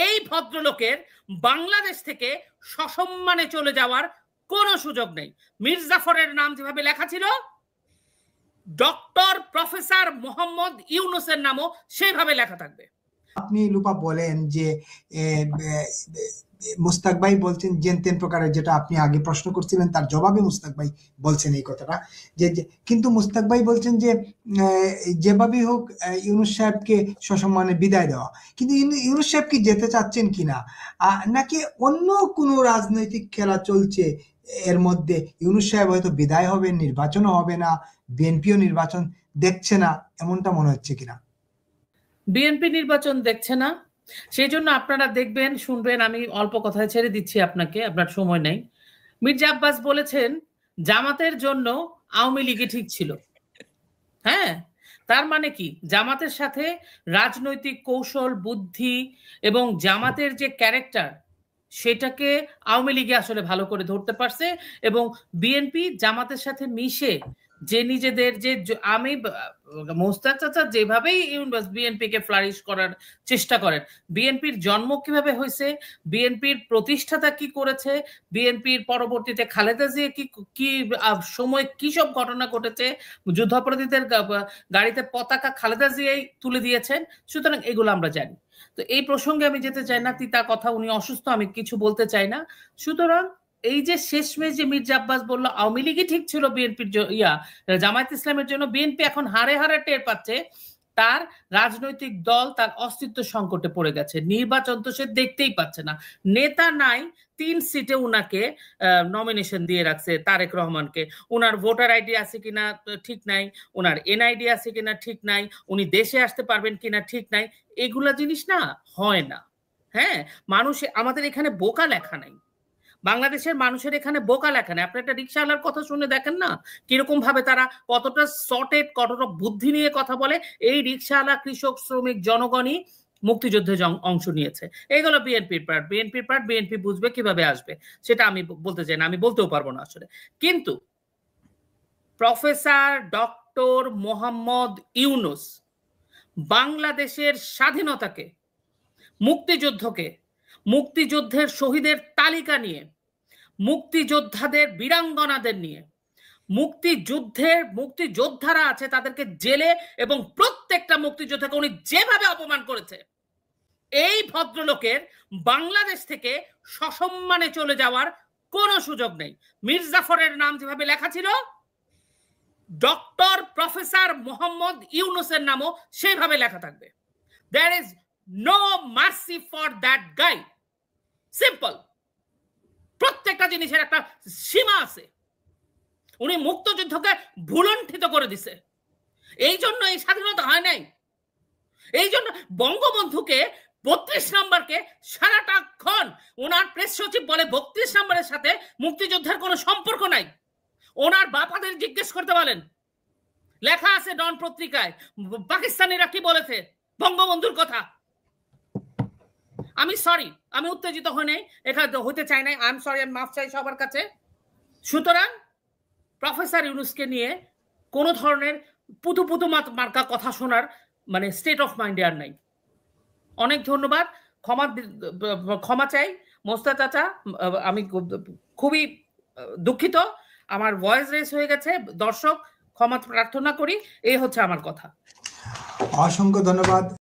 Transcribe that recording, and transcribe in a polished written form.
এই ভদ্রলোকের বাংলাদেশ থেকে সসম্মানে চলে যাওয়ার কোনো সুযোগ নেই। মীর জাফরের নাম যেভাবে লেখা ছিল, ডক্টর প্রফেসর মোহাম্মদ ইউনূসের নামও সেভাবে লেখা থাকবে। আপনি লুপা বলেন যে মুস্তাক ভাই বলছেন যেন তেন প্রকারের, যেটা আপনি আগে প্রশ্ন করছিলেন তার জবাবে মুস্তাক ভাই বলছেন এই কথাটা, যে কিন্তু মুস্তাক ভাই বলছেন যে যেভাবেই হোক ইউনূস সাহেবকে সসম্মানে বিদায় দেওয়া, কিন্তু ইউনূস সাহেব কি যেতে চাচ্ছেন কিনা, নাকি অন্য কোনো রাজনৈতিক খেলা চলছে এর মধ্যে? ইউনূস সাহেব হয়তো বিদায় হবে, নির্বাচনও হবে না, বিএনপিও নির্বাচন দেখছে না, এমনটা মনে হচ্ছে কিনা? বিএনপি নির্বাচন দেখছে না, সেই জন্য আপনারা দেখবেন, শুনবেন, আমি অল্প কথায় ছেড়ে দিচ্ছি আপনাকে, আপনার সময় নেই। মির্জা আব্বাস বলেছেন জামাতের জন্য আওয়ামী লীগই ঠিক ছিল। হ্যাঁ, তার মানে কি, জামাতের সাথে রাজনৈতিক কৌশল, বুদ্ধি এবং জামাতের যে ক্যারেক্টার, সেটাকে আওয়ামী লীগে আসলে ভালো করে ধরতে পারছে। এবং বিএনপি জামাতের সাথে মিশে যে নিজেদের যে, আমি মোস্তাক চাচা যেভাবেই বিএনপি কে ফ্লারিশ করার চেষ্টা করেন, বিএনপির জন্ম কিভাবে হয়েছে, বিএনপির প্রতিষ্ঠাতা কি করেছে, বিএনপির পরবর্তীতে খালেদা জিয়া কি সময় কি সব ঘটনা ঘটেছে, যুদ্ধাপরাধীদের গাড়িতে পতাকা খালেদা জিয়াই তুলে দিয়েছেন, সুতরাং এগুলো আমরা জানি। তো এই প্রসঙ্গে আমি যেতে চাই না, তিতা কথা, উনি অসুস্থ, আমি কিছু বলতে চাই না। সুতরাং এই যে শেষমেশ যে মির্জা আব্বাস বললো আওয়ামী লীগই ঠিক ছিল বিএনপির জামায়াত ইসলামের জন্য, বিএনপি এখন হারে হারে টের পাচ্ছে তার রাজনৈতিক দল তার অস্তিত্ব সংকটে পড়ে গেছে। নির্বাচন তো সে দেখতেই পাচ্ছে না, নেতা নাই, 3 সিটে উনাকে নমিনেশন দিয়ে রাখছে তারেক রহমানকে। উনার ভোটার আইডি আছে কিনা ঠিক নাই, উনার এনআইডি আছে কিনা ঠিক নাই, উনি দেশে আসতে পারবেন কিনা ঠিক নাই, এগুলা জিনিস না হয় না। হ্যাঁ, মানুষ, আমাদের এখানে বোকা লেখা নাই, বাংলাদেশের মানুষের এখানে বোকা লেখা নেই। আপনি একটা রিক্সাওয়ালার কথা শুনে দেখেন না কিরকম ভাবে তারা কতটা সর্টেড, কতটা বুদ্ধি নিয়ে কথা বলে। এই রিক্সাওয়ালা, কৃষক, শ্রমিক, জনগণই মুক্তিযুদ্ধে অংশ নিয়েছে। এইগুলো বিএনপির পার্ট, বিএনপি বুঝবে কিভাবে আসবে সেটা আমি বলতে চাই না, আমি বলতেও পারবো না আসলে। কিন্তু প্রফেসর ডক্টর মোহাম্মদ ইউনূস বাংলাদেশের স্বাধীনতাকে, মুক্তিযুদ্ধকে, মুক্তিযুদ্ধের শহীদের তালিকা নিয়ে, মুক্তিযোদ্ধাদের, বীরাঙ্গনাদের নিয়ে, মুক্তিযোদ্ধারা আছে তাদেরকে জেলে, এবং প্রত্যেকটা মুক্তিযোদ্ধাকে উনি যেভাবে অপমান করেছে, এই ভদ্রলোকের বাংলাদেশ থেকে সসম্মানে চলে যাওয়ার কোনো সুযোগ নেই। মীর জাফরের নাম যেভাবে লেখা ছিল, ডক্টর প্রফেসর মোহাম্মদ ইউনূসের নামও সেভাবে লেখা থাকবে। There is no mercy for that guy. Simple. প্রত্যেকটা জিনিসের একটা সীমা আছে। উনি মুক্তিযুদ্ধকে ভুলণ্ঠিত করে দিছে, এই জন্য এই স্বাধীনতা হয় নাই। এই জন্য বঙ্গবন্ধুকে 32 নম্বরকে সারাটাক্ষণ ওনার প্রেস সচিব বলে 32 নম্বরের সাথে মুক্তিযুদ্ধের কোনো সম্পর্ক নাই। ওনার বাপাদের জিজ্ঞেস করতে বলেন, লেখা আছে ডন পত্রিকায় পাকিস্তানিরা কি বলেছে বঙ্গবন্ধুর কথা। আমি সরি, আমি উত্তেজিত হই নাই, এখানে হইতে চাই নাই, আই এম সরি, আমি মাফ চাই সবার কাছে। সুতরাং প্রফেসর ইউনূসকে নিয়ে কোনো ধরনের পুতু পুতু মার্কা কথা শোনার মানে স্টেট অফ মাইন্ডে আর নাই। অনেক ধন্যবাদ, ক্ষমা চাই মোস্তাক চাচা, আমি খুবই দুঃখিত, আমার ভয়েস রেস হয়ে গেছে, দর্শক ক্ষমা প্রার্থনা করি, এই হচ্ছে আমার কথা। অসংখ্য ধন্যবাদ।